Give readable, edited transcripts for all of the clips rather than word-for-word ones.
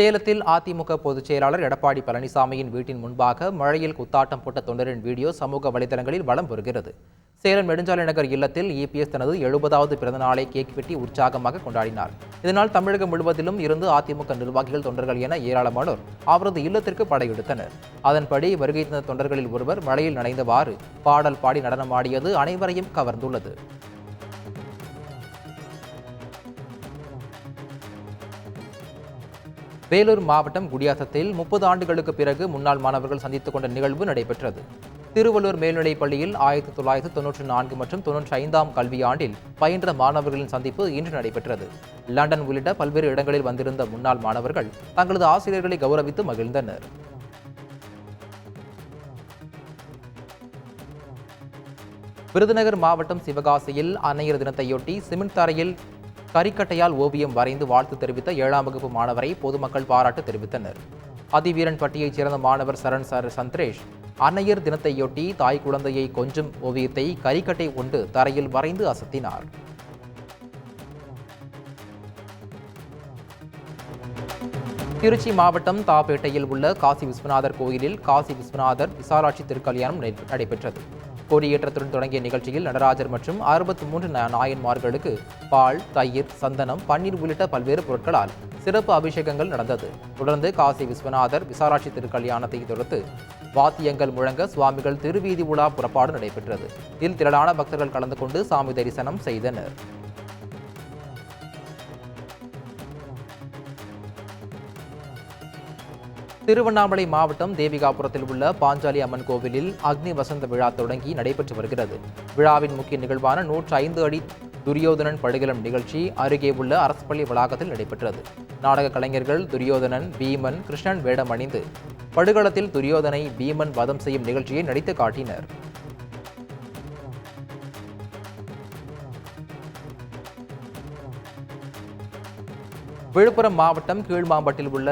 சேலத்தில் அதிமுக பொதுச் செயலாளர் எடப்பாடி பழனிசாமியின் வீட்டின் முன்பாக மழையில் குத்தாட்டம் போட்ட தொண்டரின் வீடியோ சமூக வலைதளங்களில் வலம் வருகிறது. சேலம் நெடுஞ்சாலை நகர் இல்லத்தில் இபிஎஸ் தனது 70வது பிறந்தநாளை கேக் வெட்டி உற்சாகமாக கொண்டாடினார். இதனால் தமிழகம் முழுவதிலும் இருந்து அதிமுக நிர்வாகிகள், தொண்டர்கள் என ஏராளமானோர் அவரது இல்லத்திற்கு படையெடுத்தனர். அதன்படி வருகை தந்த தொண்டர்களில் ஒருவர் மழையில் நனைந்தவாறு பாடல் பாடி நடனமாடியது அனைவரையும் கவர்ந்துள்ளது. வேலூர் மாவட்டம் குடியாத்தத்தில் 30 ஆண்டுகளுக்கு பிறகு முன்னாள் மாணவர்கள் சந்தித்துக் கொண்ட நிகழ்வு நடைபெற்றது. திருவள்ளூர் மேல்நிலைப் பள்ளியில் 1994 மற்றும் 95ஆம் கல்வியாண்டில் பயின்ற மாணவர்களின் சந்திப்பு இன்று நடைபெற்றது. லண்டன் உள்ளிட்ட பல்வேறு இடங்களில் வந்திருந்த முன்னாள் மாணவர்கள் தங்களது ஆசிரியர்களை கௌரவித்து மகிழ்ந்தனர். விருதுநகர் மாவட்டம் சிவகாசியில் அன்னையர் தினத்தையொட்டி சிமெண்ட் தரையில் கரிக்கட்டையால் ஓவியம் வரைந்து வாழ்த்து தெரிவித்த 7ஆம் வகுப்பு மாணவரை பொதுமக்கள் பாராட்டு தெரிவித்தனர். அதிவீரன்பட்டியைச் சேர்ந்த மாணவர் சரண் சந்திரேஷ் அன்னையர் தினத்தையொட்டி தாய் குழந்தையை கொஞ்சும் ஓவியத்தை கரிக்கட்டை கொண்டு தரையில் வரைந்து அசத்தினார். திருச்சி மாவட்டம் தாப்பேட்டையில் உள்ள காசி விஸ்வநாதர் கோயிலில் காசி விஸ்வநாதர் விசாலாட்சி திருக்கல்யாணம் நடைபெற்றது. கொடியேற்றத்துடன் தொடங்கிய நிகழ்ச்சியில் நடராஜர் மற்றும் 63 நாயன்மார்களுக்கு பால், தயிர், சந்தனம், பன்னீர் உள்ளிட்ட பல்வேறு பொருட்களால் சிறப்பு அபிஷேகங்கள் நடந்தது. தொடர்ந்து காசி விஸ்வநாதர் விசாலாட்சி திருக்கல்யாணத்தை தொடர்ந்து வாத்தியங்கள் முழங்க சுவாமிகள் திருவீதி உலா புறப்பாடு நடைபெற்றது. இதில் திரளான பக்தர்கள் கலந்து கொண்டு சாமி தரிசனம் செய்தனர். திருவண்ணாமலை மாவட்டம் தேவிகாபுரத்தில் உள்ள பாஞ்சாலி அம்மன் கோவிலில் அக்னி வசந்த விழா தொடங்கி நடைபெற்று வருகிறது. விழாவின் முக்கிய நிகழ்வான 105 அடி துரியோதனன் படுகளம் நிகழ்ச்சி அருகே உள்ள அரசு பள்ளி வளாகத்தில் நடைபெற்றது. நாடக கலைஞர்கள் துரியோதனன், பீமன், கிருஷ்ணன் வேடம் அணிந்து படுகளத்தில் துரியோதனை பீமன் வதம் செய்யும் நிகழ்ச்சியை நடித்து காட்டினர். விழுப்புரம் மாவட்டம் கீழ்மாம்பட்டில் உள்ள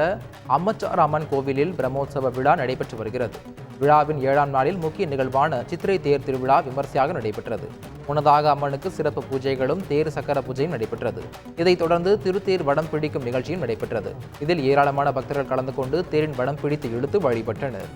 அம்மச்சார் அம்மன் கோவிலில் பிரம்மோற்சவ விழா நடைபெற்று வருகிறது. விழாவின் 7ஆம் நாளில் முக்கிய நிகழ்வான சித்திரை தேர் திருவிழா விமர்சையாக நடைபெற்றது. முன்னதாக அம்மனுக்கு சிறப்பு பூஜைகளும் தேர் சக்கர பூஜையும் நடைபெற்றது. இதைத் தொடர்ந்து திருத்தேர் வடம் பிடிக்கும் நிகழ்ச்சியும் நடைபெற்றது. இதில் ஏராளமான பக்தர்கள் கலந்து கொண்டு தேரின் வடம் பிடித்து இழுத்து வழிபட்டனர்.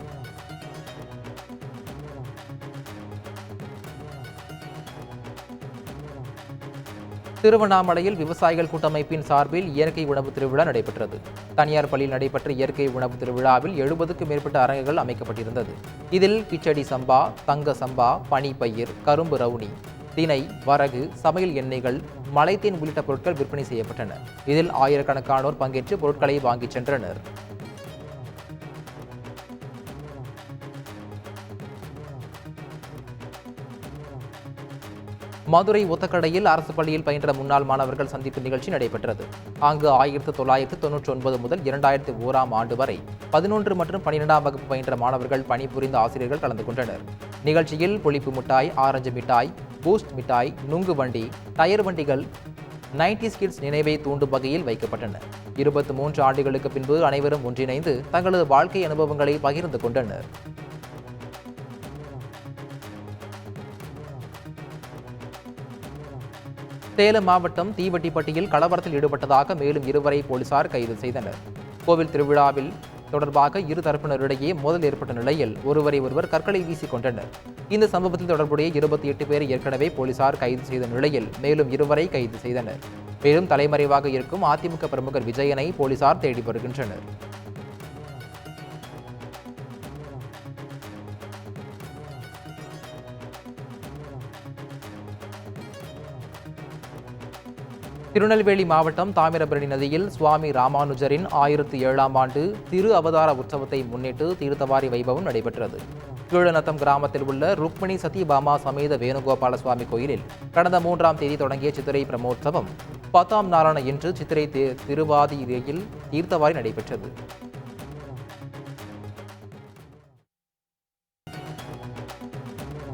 திருவண்ணாமலையில் விவசாயிகள் கூட்டமைப்பின் சார்பில் இயற்கை உணவு திருவிழா நடைபெற்றது. தனியார் பள்ளியில் நடைபெற்ற இயற்கை உணவு திருவிழாவில் 70க்கும் மேற்பட்ட அரங்குகள் அமைக்கப்பட்டிருந்தது. இதில் கிச்சடி சம்பா, தங்க சம்பா, பனிப்பயிர், கரும்பு ரவுனி, தினை, வரகு, சமையல் எண்ணெய்கள், மலைத்தேன் உள்ளிட்ட பொருட்கள் விற்பனை செய்யப்பட்டன. இதில் ஆயிரக்கணக்கானோர் பங்கேற்று பொருட்களை வாங்கிச் சென்றனர். மதுரை ஒத்தக்கடையில் அரசு பள்ளியில் பயின்ற முன்னாள் மாணவர்கள் சந்திப்பு நிகழ்ச்சி நடைபெற்றது. அங்கு 1999 முதல் 2001ஆம் ஆண்டு வரை 11 மற்றும் 12ஆம் வகுப்பு பயின்ற மாணவர்கள் பணிபுரிந்த ஆசிரியர்கள் கலந்து கொண்டனர். நிகழ்ச்சியில் புளிப்பு மிட்டாய், ஆரஞ்சு மிட்டாய், பூஸ்ட் மிட்டாய், நுங்கு வண்டி, டயர் வண்டிகள் 90s கிட்ஸ் நினைவை தூண்டும் வகையில் வைக்கப்பட்டன. 23 ஆண்டுகளுக்கு பின்பு அனைவரும் ஒன்றிணைந்து தங்களது வாழ்க்கை அனுபவங்களை பகிர்ந்து கொண்டனர். சேலம் மாவட்டம் தீவட்டிப்பட்டியில் கலவரத்தில் ஈடுபட்டதாக மேலும் 2வரை போலீசார் கைது செய்தனர். கோவில் திருவிழாவில் தொடர்பாக இரு தரப்பினரிடையே மோதல் ஏற்பட்ட நிலையில் ஒருவர் கற்களை வீசிக் கொண்டனர். இந்த சம்பவத்தில் தொடர்புடைய 28 பேரை ஏற்கனவே போலீசார் கைது செய்த நிலையில் மேலும் 2வரை கைது செய்தனர். மேலும் தலைமறைவாக இருக்கும் அதிமுக பிரமுகர் விஜயனை போலீசார் தேடி வருகின்றனர். திருநெல்வேலி மாவட்டம் தாமிரபரணி நதியில் சுவாமி ராமானுஜரின் 1007ஆம் ஆண்டு திரு அவதார உற்சவத்தை முன்னிட்டு தீர்த்தவாரி வைபவம் நடைபெற்றது. கீழநத்தம் கிராமத்தில் உள்ள ருக்மிணி சத்யபாமா சமேத வேணுகோபால சுவாமி கோயிலில் கடந்த 3ஆம் தேதி தொடங்கிய சித்திரை பிரம்மோற்சவம் 10ஆம் நாளான இன்று சித்திரை திருவாதிரையில் தீர்த்தவாரி நடைபெற்றது.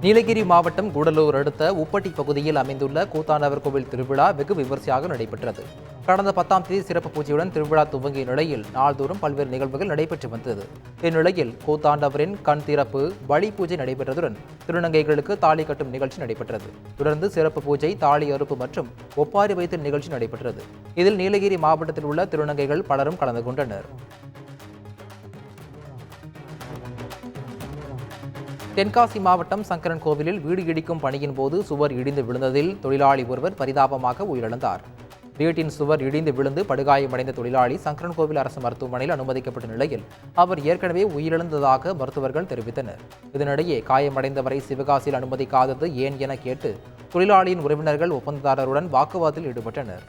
நீலகிரி மாவட்டம் கூடலூர் அடுத்த உப்பட்டி பகுதியில் அமைந்துள்ள கூத்தாண்டவர் கோவில் திருவிழா வெகு விமர்சையாக நடைபெற்றது. கடந்த 10ஆம் தேதி சிறப்பு பூஜையுடன் திருவிழா துவங்கிய நிலையில் நாள்தோறும் பல்வேறு நிகழ்வுகள் நடைபெற்று வந்தது. இந்நிலையில் கூத்தாண்டவரின் கண் திறப்பு, பலி பூஜை நடைபெற்றதுடன் திருநங்கைகளுக்கு தாலி கட்டும் நிகழ்ச்சி நடைபெற்றது. தொடர்ந்து சிறப்பு பூஜை, தாலி அறுப்பு மற்றும் ஒப்பாரி வைத்தல் நிகழ்ச்சி நடைபெற்றது. இதில் நீலகிரி மாவட்டத்தில் உள்ள திருநங்கைகள் பலரும் கலந்து கொண்டனர். தென்காசி மாவட்டம் சங்கரன் கோவிலில் வீடு இடிக்கும் பணியின் போது சுவர் இடிந்து விழுந்ததில் தொழிலாளி ஒருவர் பரிதாபமாக உயிரிழந்தார். வீட்டின் சுவர் இடிந்து விழுந்து படுகாயமடைந்த தொழிலாளி சங்கரன் கோவில் அரசு மருத்துவமனையில் அனுமதிக்கப்பட்ட நிலையில் அவர் ஏற்கனவே உயிரிழந்ததாக மருத்துவர்கள் தெரிவித்தனர். இதனிடையே காயமடைந்தவரை சிவகாசியில் அனுமதிக்காதது ஏன் என கேட்டு தொழிலாளியின் உறவினர்கள் ஒப்பந்ததாரருடன் வாக்குவாதத்தில் ஈடுபட்டனர்.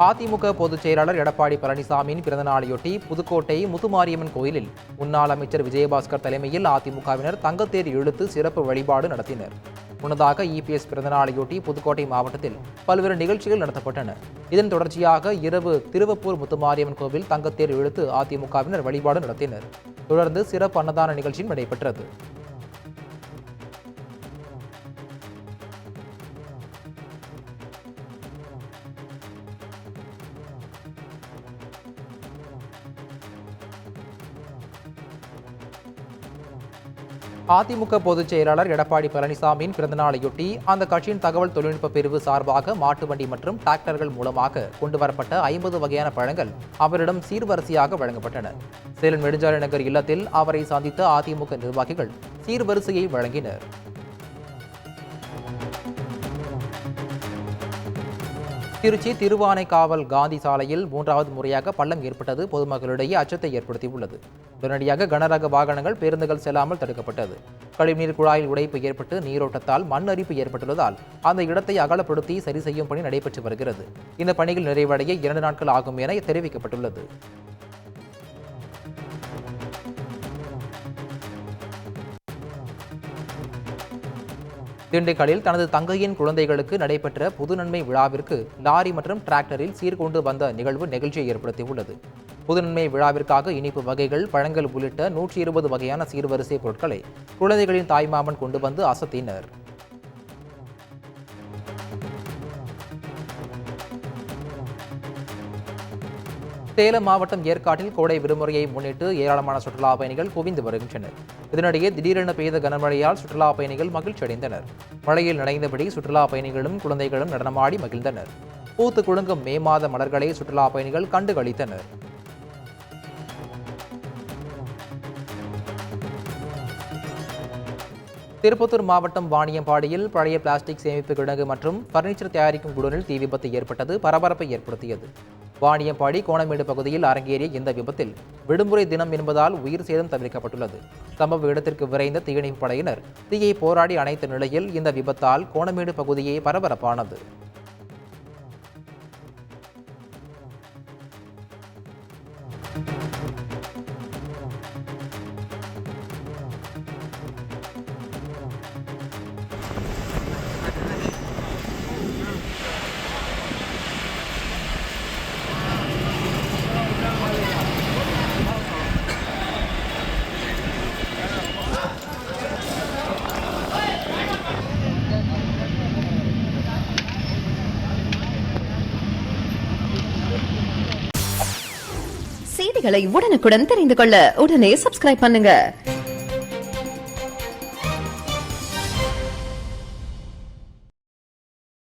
அதிமுக பொதுச் செயலாளர் எடப்பாடி பழனிசாமியின் பிறந்தநாளையொட்டி புதுக்கோட்டை முத்துமாரியம்மன் கோயிலில் முன்னாள் அமைச்சர் விஜயபாஸ்கர் தலைமையில் அதிமுகவினர் தங்கத்தேர் இழுத்து சிறப்பு வழிபாடு நடத்தினர். முன்னதாக இபிஎஸ் பிறந்தநாளையொட்டி புதுக்கோட்டை மாவட்டத்தில் பல்வேறு நிகழ்ச்சிகள் நடத்தப்பட்டன. இதன் தொடர்ச்சியாக இரவு திருவப்பூர் முத்துமாரியம்மன் கோவில் தங்கத்தேர் இழுத்து அதிமுகவினர் வழிபாடு நடத்தினர். தொடர்ந்து சிறப்பு அன்னதான நிகழ்ச்சியும் நடைபெற்றது. அதிமுக பொதுச் செயலாளர் எடப்பாடி பழனிசாமியின் பிறந்தநாளையொட்டி அந்த கட்சியின் தகவல் தொழில்நுட்ப பிரிவு சார்பாக மாட்டு வண்டி மற்றும் டிராக்டர்கள் மூலமாக கொண்டுவரப்பட்ட 50 வகையான பழங்கள் அவரிடம் சீர்வரிசையாக வழங்கப்பட்டன. சேலம் நெடுஞ்சாலை நகர் இல்லத்தில் அவரை சந்தித்த அதிமுக நிர்வாகிகள் சீர்வரிசையை வழங்கினர். திருச்சி திருவானைக்காவல் காந்தி சாலையில் 3வது முறையாக பள்ளம் ஏற்பட்டது பொதுமக்களிடையே அச்சத்தை ஏற்படுத்தியுள்ளது. உடனடியாக கனரக வாகனங்கள், பேருந்துகள் செல்லாமல் தடுக்கப்பட்டது. கழிவுநீர் குழாயில் உடைப்பு ஏற்பட்டு நீரோட்டத்தால் மண் அரிப்பு ஏற்பட்டுள்ளதால் அந்த இடத்தை அகலப்படுத்தி சரி செய்யும் பணி நடைபெற்று வருகிறது. இந்த பணிகள் நிறைவடைய 2 நாட்கள் ஆகும் என தெரிவிக்கப்பட்டுள்ளது. திண்டுக்கல்லில் தனது தங்கையின் குழந்தைகளுக்கு நடைபெற்ற புது நன்மை விழாவிற்கு லாரி மற்றும் டிராக்டரில் சீர்கொண்டு வந்த நிகழ்வு நெகிழ்ச்சியை ஏற்படுத்தியுள்ளது. புது நன்மை விழாவிற்காக இனிப்பு வகைகள், பழங்கள் உள்ளிட்ட 120 வகையான சீர்வரிசை பொருட்களை குழந்தைகளின் தாய்மாமன் கொண்டு வந்து அசத்தினர். சேலம் மாவட்டம் ஏற்காட்டில் கோடை விடுமுறையை முன்னிட்டு ஏராளமான சுற்றுலா பயணிகள் குவிந்து வருகின்றனர். இதனிடையே திடீரென பெய்த கனமழையால் சுற்றுலா பயணிகள் மகிழ்ச்சி அடைந்தனர். மழையில் நனைந்தபடி சுற்றுலா பயணிகளும் குழந்தைகளும் நடனமாடி மகிழ்ந்தனர். பூத்து குலுங்கும் மே மாத மலர்களை சுற்றுலா பயணிகள் கண்டு களித்தனர். திருப்பத்தூர் மாவட்டம் வாணியம்பாடியில் பழைய பிளாஸ்டிக் சேமிப்பு கிடங்கு மற்றும் பர்னிச்சர் தயாரிக்கும் குடோனில் தீ விபத்து ஏற்பட்டது பரபரப்பை ஏற்படுத்தியது. வாணியம்பாடி கோணமேடு பகுதியில் அரங்கேறிய இந்த விபத்தில் விடுமுறை தினம் என்பதால் உயிர் சேதம் தவிர்க்கப்பட்டுள்ளது. சம்பவ இடத்திற்கு விரைந்த தீயணைப்பு படையினர் தீயை போராடி அணைத்த நிலையில் இந்த விபத்தால் கோணமேடு பகுதியே பரபரப்பானது. செய்திகளை உடனுக்குடன் தெரிந்து கொள்ள உடனே சப்ஸ்கிரைப் பண்ணுங்க.